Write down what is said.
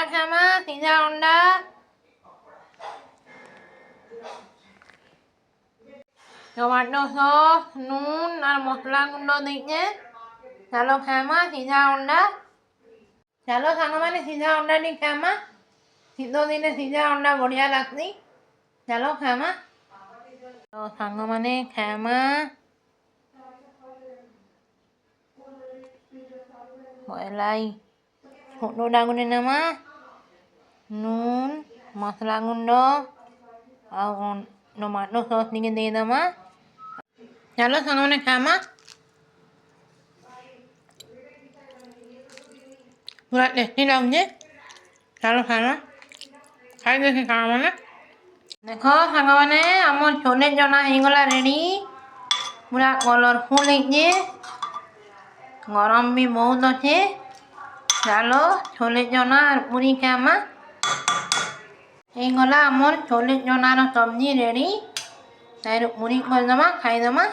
ଅଣ୍ଡା ଖାଇମା ସିଝା ଅଣ୍ଡା। ଟମାଟୋ ସସ୍ নুন আর মশলা গুଣ୍ଡ ଦେଇଛେ। ଚାଲ ଖାଇମା ସିଝା ଅଣ୍ଡା। ଚାଲ ସାଙ୍ଗମାନେ ସିଝା ଅଣ୍ଡାଟି ଖାଇମା। ଶୀତ ଦିନେ ସିଝା ଅଣ୍ଡା ବଢ଼ିଆ ଲାଗ୍ସି। ଚାଲ ଖାଇମା। ତ ସାଙ୍ଗମାନେ ଖାଇମା। ପହେলাই ଛୋଟଟା ଗୋଟେ ନେମା। নুন ମସଲା ଗୁଣ୍ଡ ଆଉ ଟମାଟୋ ସସ୍ ଟିକେ ଦେଇଦେମା। ଚାଲ ସାଙ୍ଗମାନେ ଖାଇମା। ପୁରା ଟେଷ୍ଟି ଲାଗୁଛେ। ଚାଲ ଖାଇମା। ଖାଇ ଦେଖି ସାଙ୍ଗମାନେ। ଦେଖ ସାଙ୍ଗମାନେ ଆମର ଛୋଲେ ଚନା ହେଇଗଲା ରେଡ଼ି। ପୁରା କଲରଫୁଲ ହେଇଛେ। ଗରମ ବି ବହୁତ ଅଛେ। ଚାଲ ଛୋଲେ ଚନା ପୁରୀ ଖାଇମା। ହେଇଗଲା ଆମର ଛୋଲେ ଚନାର ସବ୍ଜି ରେଡ଼ି। ତାହିଁରୁ ପୁରୀ କରିଦେମା ଖାଇଦେମା।